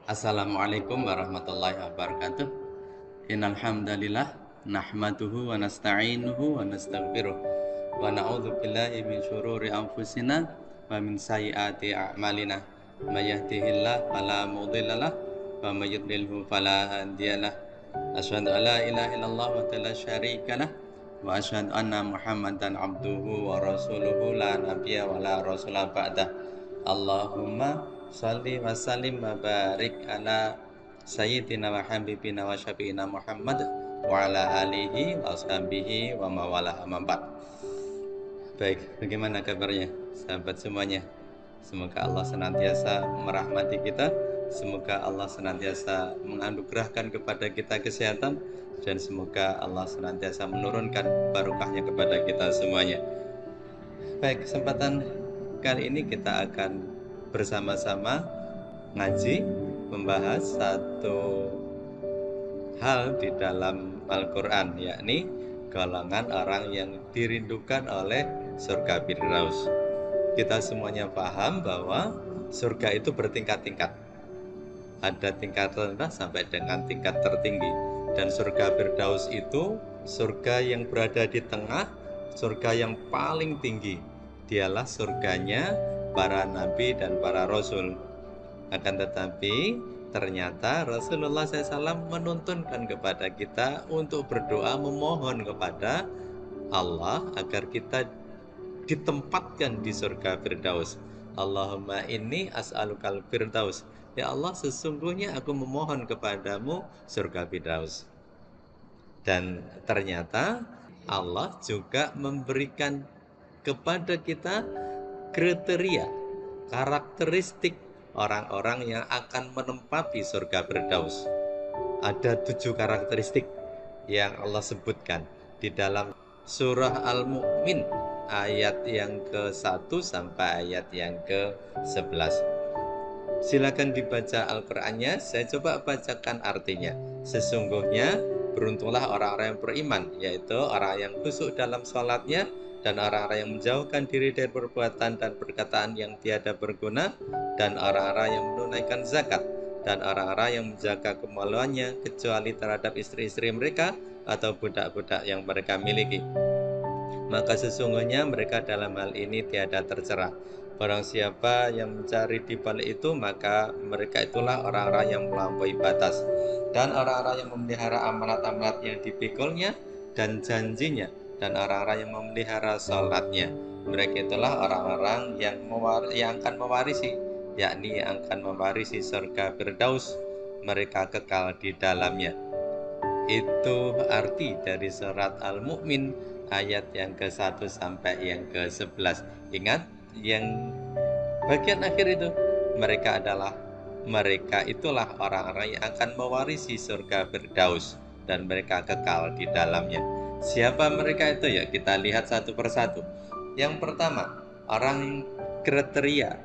Assalamualaikum warahmatullahi wabarakatuh. Innal hamdalillah nahmaduhu wa nasta'inuhu wa nastaghfiruh wa na'udzu billahi min syururi anfusina wa min sayyiati a'malina. May yahdihillahu fala mudhillalah wa may yudlilhu fala hadiyalah. Asyhadu an la ilaha illallah wa la syarikalah wa asyhadu anna Muhammadan abduhu wa rasuluhu la nabiyya wa la rasula ba'dah. Allahumma shalli wa sallim wa barik ala sayyidina wa habibina wa syafi'ina Muhammad wa ala alihi wa sahbihi wa mawala amambat. Baik, bagaimana kabarnya sahabat semuanya? Semoga Allah senantiasa merahmati kita, semoga Allah senantiasa menganugerahkan kepada kita kesehatan, dan semoga Allah senantiasa menurunkan barokahnya kepada kita semuanya. Baik, kesempatan kali ini kita akan bersama-sama ngaji, membahas satu hal di dalam Al-Quran, yakni golongan orang yang dirindukan oleh surga Firdaus. Kita semuanya paham bahwa surga itu bertingkat-tingkat. Ada tingkat rendah sampai dengan tingkat tertinggi. Dan surga Firdaus itu surga yang berada di tengah, surga yang paling tinggi. Dialah surganya para nabi dan para rasul. Akan tetapi ternyata Rasulullah SAW menuntunkan kepada kita untuk berdoa memohon kepada Allah agar kita ditempatkan di surga Firdaus. Allahumma inni as'alukal Firdaus. Ya Allah, sesungguhnya aku memohon kepadamu surga Firdaus. Dan ternyata Allah juga memberikan kepada kita kriteria, karakteristik orang-orang yang akan menempati surga Firdaus. Ada 7 karakteristik yang Allah sebutkan di dalam surah Al-Mu'min ayat yang ke-1 sampai ayat yang ke-11. Silakan dibaca Al-Qur'annya, saya coba bacakan artinya. Sesungguhnya beruntunglah orang-orang yang beriman, yaitu orang yang khusyuk dalam sholatnya, dan orang-orang yang menjauhkan diri dari perbuatan dan perkataan yang tiada berguna, dan orang-orang yang menunaikan zakat, dan orang-orang yang menjaga kemaluannya kecuali terhadap istri-istri mereka atau budak-budak yang mereka miliki. Maka sesungguhnya mereka dalam hal ini tiada tercerah. Barang siapa yang mencari di balik itu, maka mereka itulah orang-orang yang melampaui batas, dan orang-orang yang memelihara amanat-amanat yang dipikulnya dan janjinya, dan orang-orang yang memelihara salatnya. Mereka itulah orang-orang yang akan mewarisi, yakni yang akan mewarisi surga Firdaus. Mereka kekal di dalamnya. Itu arti dari surat Al-Mu'min ayat yang ke-1 sampai yang ke-11. Ingat, yang bagian akhir itu, mereka itulah orang-orang yang akan mewarisi surga Firdaus, dan mereka kekal di dalamnya. Siapa mereka itu? Ya, kita lihat satu persatu. Yang pertama, orang kriteria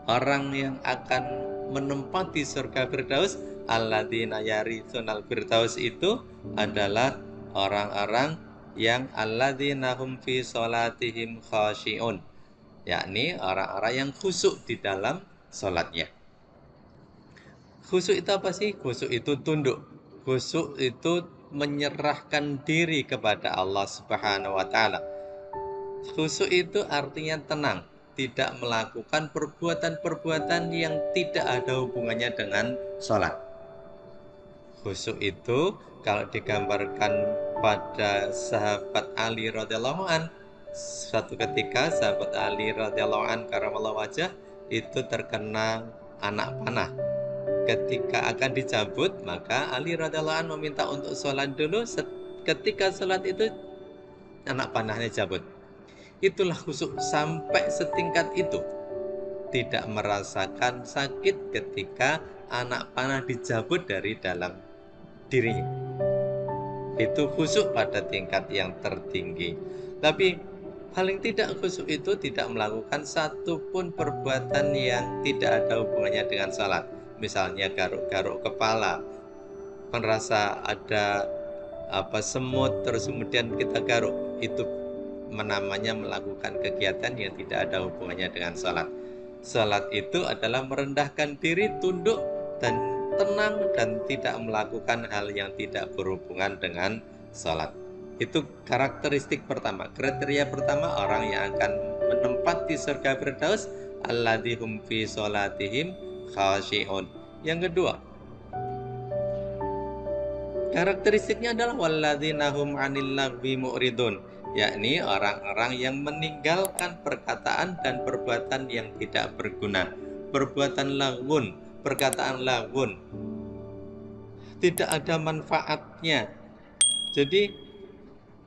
orang yang akan menempati surga Firdaus, alladzina yarithunal firdaus, itu adalah orang-orang yang alladzina hum fi sholatihim khashi'un, yakni orang-orang yang khusyuk di dalam sholatnya. Khusyuk itu apa sih? Khusyuk itu tunduk. Khusyuk itu menyerahkan diri kepada Allah Subhanahu wa taala. Khusyuk itu artinya tenang, tidak melakukan perbuatan-perbuatan yang tidak ada hubungannya dengan sholat. Khusyuk itu kalau digambarkan pada sahabat Ali radhiyallahu an, suatu ketika sahabat Ali radhiyallahu an karamallahu wajah itu terkena anak panah. Ketika akan dicabut, maka Ali radhiyallahu an meminta untuk sholat dulu. Ketika sholat itu anak panahnya cabut. Itulah khusyuk sampai setingkat itu, tidak merasakan sakit ketika anak panah dicabut dari dalam dirinya. Itu khusyuk pada tingkat yang tertinggi. Tapi paling tidak khusyuk itu tidak melakukan satupun perbuatan yang tidak ada hubungannya dengan salat. Misalnya garuk-garuk kepala, merasa ada semut terus kemudian kita garuk, itu namanya melakukan kegiatan yang tidak ada hubungannya dengan salat. Salat itu adalah merendahkan diri, tunduk dan tenang dan tidak melakukan hal yang tidak berhubungan dengan sholat. Itu karakteristik pertama. Kriteria pertama, orang yang akan menempati surga Firdaus, alladzihum fi sholatihim khashi'un. Yang kedua, karakteristiknya adalah walladzina hum 'anil lagwi mu'ridun, yakni orang-orang yang meninggalkan perkataan dan perbuatan yang tidak berguna. Perbuatan lagun, perkataan lagun, tidak ada manfaatnya. Jadi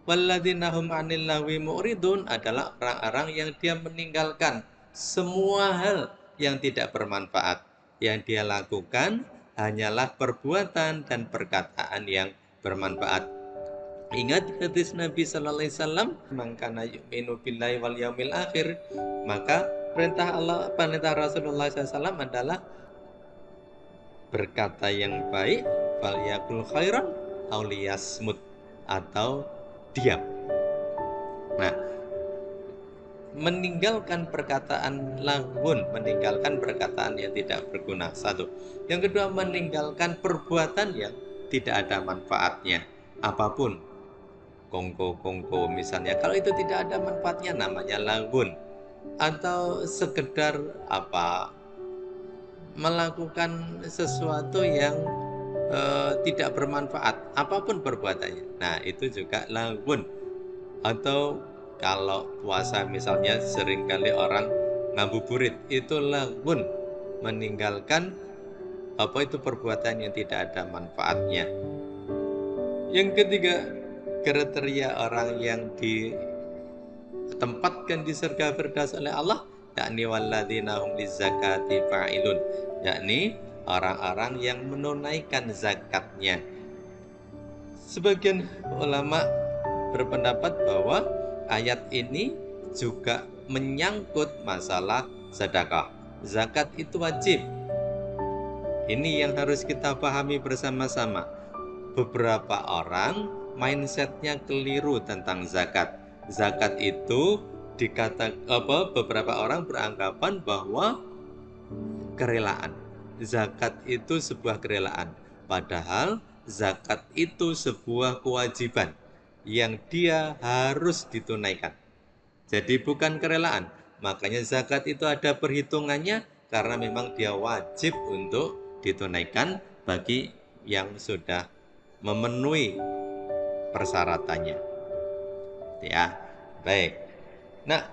walladzina hum 'anil lagwi mu'ridun adalah orang-orang yang dia meninggalkan semua hal yang tidak bermanfaat. Yang dia lakukan hanyalah perbuatan dan perkataan yang bermanfaat. Ingat hadis Nabi sallallahu alaihi wasallam, "Man kana yu'minu billahi wal yaumil akhir." Maka perintah Rasulullah SAW adalah berkata yang baik, falyakul khairan aw liyasmut, atau diam. Nah, meninggalkan perkataan lagun, meninggalkan perkataan yang tidak berguna. Satu. Yang kedua, meninggalkan perbuatan yang tidak ada manfaatnya. Apapun, kongko-kongko misalnya, kalau itu tidak ada manfaatnya namanya lagun. Atau sekedar melakukan sesuatu yang tidak bermanfaat, apapun perbuatannya. Nah, itu juga lagun. Atau kalau puasa misalnya, seringkali orang ngabuburit, itu lagun, meninggalkan itu perbuatan yang tidak ada manfaatnya. Yang ketiga, kriteria orang yang ditempatkan di surga Firdaus oleh Allah, yakni walladzina hum lizakati fa'ilun, yakni orang-orang yang menunaikan zakatnya. Sebagian ulama berpendapat bahwa ayat ini juga menyangkut masalah sedekah. Zakat itu wajib. Ini yang harus kita pahami bersama-sama. Beberapa orang mindsetnya keliru tentang zakat. Zakat itu beberapa orang beranggapan bahwa kerelaan. Zakat itu sebuah kerelaan. Padahal zakat itu sebuah kewajiban yang dia harus ditunaikan. Jadi bukan kerelaan. Makanya zakat itu ada perhitungannya, karena memang dia wajib untuk ditunaikan bagi yang sudah memenuhi persyaratannya. Ya, baik. Nah,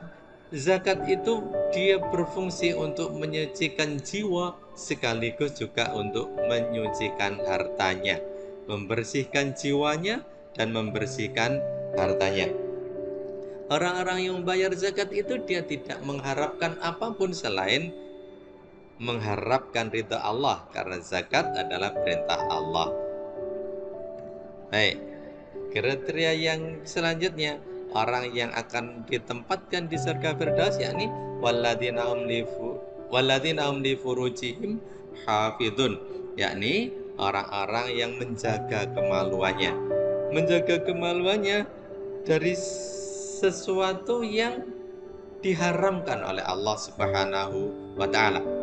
zakat itu dia berfungsi untuk menyucikan jiwa, sekaligus juga untuk menyucikan hartanya, membersihkan jiwanya dan membersihkan hartanya. Orang-orang yang membayar zakat itu dia tidak mengharapkan apapun selain mengharapkan ridha Allah, karena zakat adalah perintah Allah. Baik, kriteria yang selanjutnya, orang yang akan ditempatkan di surga Firdaus, yakni walladzina hum li furujihim hafidun, yakni orang-orang yang menjaga kemaluannya. Menjaga kemaluannya dari sesuatu yang diharamkan oleh Allah Subhanahu wa ta'ala.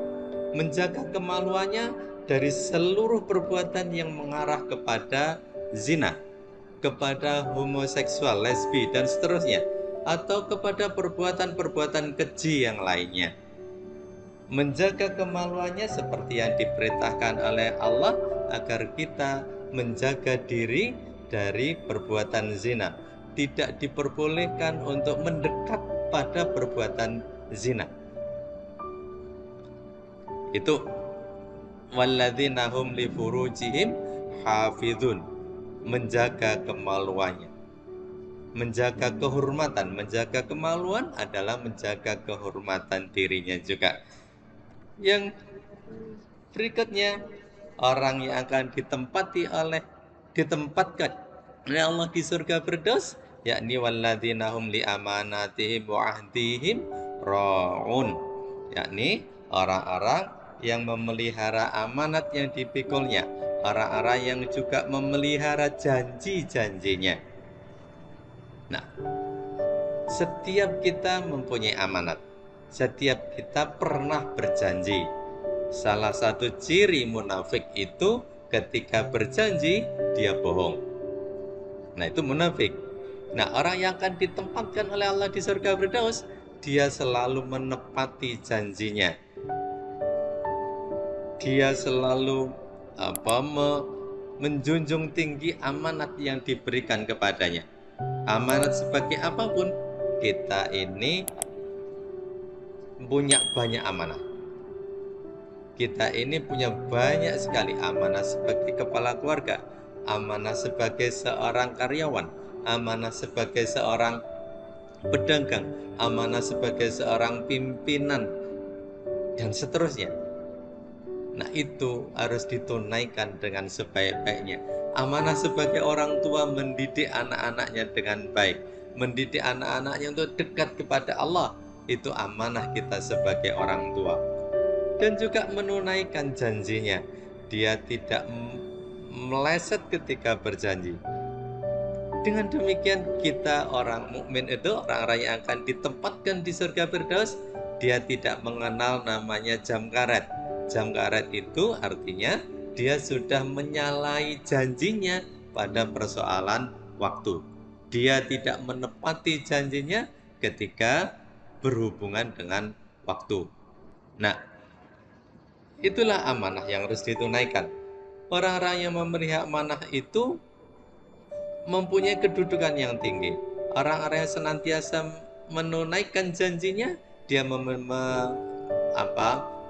Menjaga kemaluannya dari seluruh perbuatan yang mengarah kepada zina, kepada homoseksual, lesbi, dan seterusnya, atau kepada perbuatan-perbuatan keji yang lainnya. Menjaga kemaluannya seperti yang diperintahkan oleh Allah, agar kita menjaga diri dari perbuatan zina. Tidak diperbolehkan untuk mendekat pada perbuatan zina. Itu walladzina hum li furujihim hafidun, menjaga kemaluannya. Menjaga kehormatan, menjaga kemaluan adalah menjaga kehormatan dirinya juga. Yang berikutnya, orang yang akan ditempatkan oleh Allah di surga Firdaus, yakni walladzina hum li amanatihim wa ahdihim ra'un, yakni orang-orang yang memelihara amanat yang dipikulnya, orang-orang yang juga memelihara janji-janjinya. Nah, setiap kita mempunyai amanat, setiap kita pernah berjanji. Salah satu ciri munafik itu ketika berjanji dia bohong. Nah, itu munafik. Nah, orang yang akan ditempatkan oleh Allah di surga Firdaus, dia selalu menepati janjinya. Dia selalu menjunjung tinggi amanat yang diberikan kepadanya. Amanat sebagai apapun, kita ini punya banyak amanah. Kita ini punya banyak sekali amanah sebagai kepala keluarga, amanah sebagai seorang karyawan, amanah sebagai seorang pedagang, amanah sebagai seorang pimpinan, dan seterusnya. Nah, itu harus ditunaikan dengan sebaik-baiknya. Amanah sebagai orang tua mendidik anak-anaknya dengan baik, mendidik anak-anaknya untuk dekat kepada Allah, itu amanah kita sebagai orang tua. Dan juga menunaikan janjinya. Dia tidak meleset ketika berjanji. Dengan demikian, kita orang mukmin itu, orang-orang yang akan ditempatkan di surga Firdaus, dia tidak mengenal namanya jam karet. Jam karet itu artinya dia sudah menyalahi janjinya pada persoalan waktu. Dia tidak menepati janjinya ketika berhubungan dengan waktu. Nah, itulah amanah yang harus ditunaikan. Orang-orang yang memelihara amanah itu mempunyai kedudukan yang tinggi. Orang-orang yang senantiasa menunaikan janjinya, dia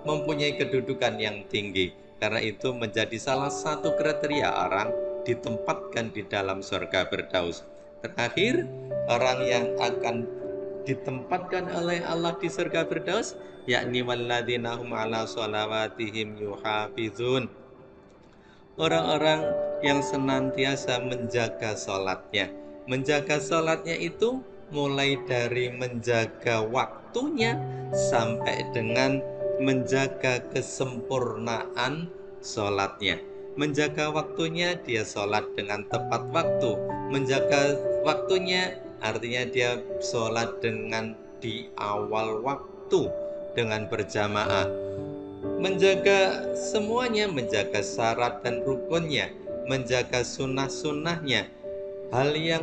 mempunyai kedudukan yang tinggi. Karena itu menjadi salah satu kriteria orang ditempatkan di dalam surga Firdaus. Terakhir, orang yang akan ditempatkan oleh Allah di surga Firdaus, yakni walladzina hum ala sholawatihim yuhafizun. Orang-orang yang senantiasa menjaga sholatnya. Menjaga sholatnya itu mulai dari menjaga waktunya sampai dengan menjaga kesempurnaan sholatnya. Menjaga waktunya, dia sholat dengan tepat waktu. Menjaga waktunya artinya dia sholat dengan di awal waktu, dengan berjamaah. Menjaga semuanya, menjaga syarat dan rukunnya, menjaga sunnah-sunnahnya, hal yang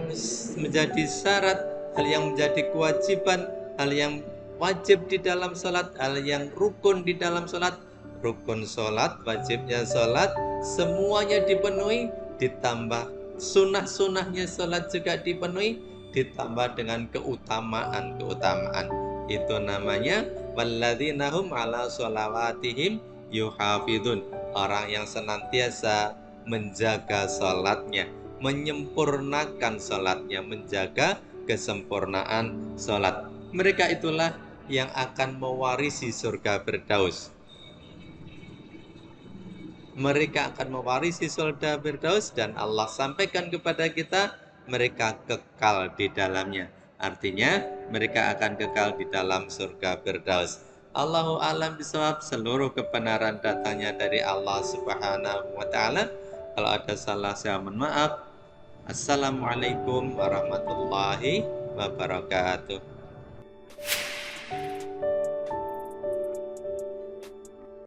menjadi syarat, hal yang menjadi kewajiban, hal yang wajib di dalam sholat, hal yang rukun di dalam sholat, rukun sholat, wajibnya sholat, semuanya dipenuhi, ditambah sunnah-sunnahnya sholat juga dipenuhi, ditambah dengan keutamaan-keutamaan. Itu namanya walladzina hum ala sholawatihim yuhafidun. Orang yang senantiasa menjaga sholatnya, menyempurnakan sholatnya, menjaga kesempurnaan sholat. Mereka itulah yang akan mewarisi surga Firdaus. Mereka akan mewarisi surga Firdaus, dan Allah sampaikan kepada kita, mereka kekal di dalamnya. Artinya mereka akan kekal di dalam surga Firdaus. Allahu a'lam bishawab. Seluruh kebenaran datangnya dari Allah Subhanahu wa taala. Kalau ada salah, saya mohon maaf. Assalamualaikum warahmatullahi wabarakatuh.